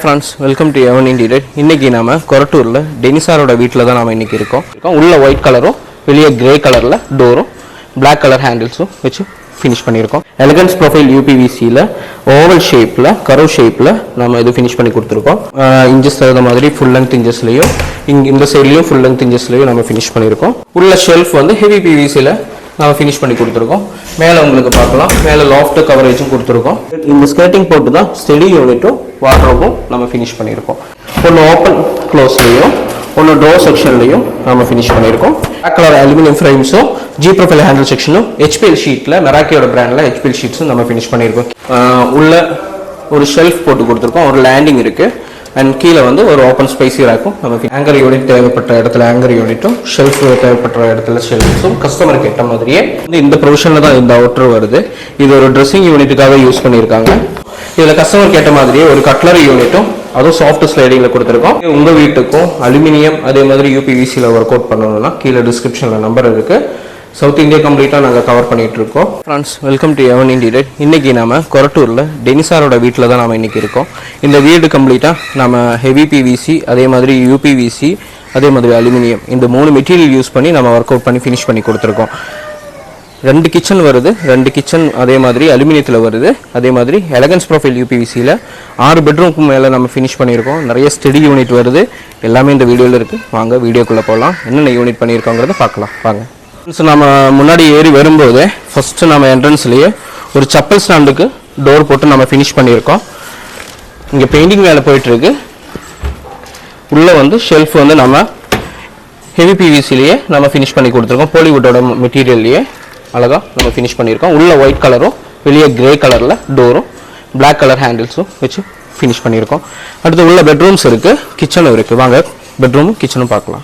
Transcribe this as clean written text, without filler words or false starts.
Friends, welcome to Evan Interior. இன்னைக்கு நாம கொரட்டூர்ல டெனிசாரோட வீட்ல தான் நாம இன்னைக்கு இருக்கோம். உள்ள ஒயிட் கலரும் வெளிய கிரே கலர்ல டோரும் Black கலர் ஹேண்டில்ஸும் வெச்சு finish பண்ணிருக்கோம். Elegance profile UPVC ல oval shapeல curve shapeல நாம இது finish பண்ணி கொடுத்திருக்கோம். inches தகுந்த மாதிரி full length inchesலயும் இந்த சைடுலயும் full length inchesலயும் நாம finish பண்ணிருக்கோம். உள்ள shelf வந்து heavy PVC ல நாம finish பண்ணி கொடுத்திருக்கோம். மேல உங்களுக்கு பார்க்கலாம். மேல loft கவரேஜும் கொடுத்திருக்கோம். இந்த skirting போட்டு தான் steady யூனிட்டும் வார்ட்ரோபும் நாம finish பண்ணிருக்கோம். ஒன்னு ஓபன் க்ளோஸ்லயும் ஒன்னு டோர் செக்ஷன்லயும் நாம finish பண்ணிருக்கோம். Black color aluminum frames-உம் G profile handle section-உம் HPL sheet-ல Meraki-யோட brand-ல HPL sheets-உம் நாம finish பண்ணிருக்கோம். உள்ள ஒரு shelf போட்டு கொடுத்திருக்கோம். ஒரு landing இருக்கு. And கீழ வந்து ஒரு ஓபன் ஸ்பேசி ராக்கும் நம்ம ஆங்கர் யூனிட் தேவைப்பட்ட இடத்துல ஆங்கர் யூனிட்டும் ஷெல்ஃப் தேவைப்பட்ட இடத்துல ஷெல்ஃப்ஸும் கஸ்டமருக்கு ஏற்ற மாதிரியே இந்த ப்ரொவிஷன்ல தான் இந்த அவுட்டர் வருது. இது ஒரு ட்ரெஸ்ஸிங் யூனிட்டுக்காக யூஸ் பண்ணியிருக்காங்க. இதுல கஸ்டமருக்கு ஏற்ற மாதிரியே ஒரு கட்லரி யூனிட்டும் அதுவும் சாஃப்ட் ஸ்லைடிங்ல கொடுத்துருக்கோம். உங்க வீட்டுக்கும் அலுமினியம் அதே மாதிரி UPVC-ல ஒர்க் அவுட் பண்ணணும்னா கீழே டிஸ்கிரிப்ஷன்ல நம்பர் இருக்கு. சவுத் இந்தியா கம்ப்ளீட்டா நாங்கள் கவர் பண்ணிட்டு இருக்கோம். ஃப்ரெண்ட்ஸ், வெல்கம் டு எவன் இன்டீரியர். இன்னைக்கு நாம கொரட்டூர்ல டெனிசாரோட வீட்டில் தான் நாம இன்னைக்கு இருக்கோம். இந்த வீடு கம்ப்ளீட்டா நம்ம ஹெவி PVC அதே மாதிரி UPVC அதே மாதிரி அலுமினியம் இந்த 3 மெட்டீரியல் யூஸ் பண்ணி நம்ம ஒர்க் அவுட் பண்ணி ஃபினிஷ் பண்ணி கொடுத்துருக்கோம். 2 கிச்சன் வருது. 2 கிச்சன் அதே மாதிரி அலுமினியத்தில் வருது. அதே மாதிரி எலகன்ஸ் ப்ரொஃபைல் UPVC-ல 6 பெட்ரூமுக்கு மேலே நம்ம ஃபினிஷ் பண்ணியிருக்கோம். நிறைய ஸ்டெடி யூனிட் வருது. எல்லாமே இந்த வீடியோவில் இருக்குது. வாங்க வீடியோக்குள்ளே போகலாம். என்னென்ன யூனிட் பண்ணியிருக்கோங்கிறத பார்க்கலாம் வாங்க. நம்ம முன்னாடி ஏறி வரும்போது ஃபர்ஸ்ட் நம்ம என்ட்ரன்ஸ்லேயே ஒரு செப்பல் ஸ்டாண்டுக்கு டோர் போட்டு நம்ம ஃபினிஷ் பண்ணியிருக்கோம். இங்கே பெயிண்டிங் வேலை போயிட்டுருக்கு. உள்ளே வந்து ஷெல்ஃப் வந்து நம்ம ஹெவி PVC-லேயே நம்ம ஃபினிஷ் பண்ணி கொடுத்துருக்கோம். பாலிவுட்டோட மெட்டீரியல்லையே அழகாக நம்ம ஃபினிஷ் பண்ணியிருக்கோம். உள்ள ஒயிட் கலரும் வெளியே கிரே கலரில் டோரும் Black கலர் ஹேண்டில்ஸும் வச்சு ஃபினிஷ் பண்ணியிருக்கோம். அடுத்து உள்ள பெட்ரூம்ஸ் இருக்குது, கிச்சனும் இருக்குது. வாங்க பெட்ரூமும் கிச்சனும் பார்க்கலாம்.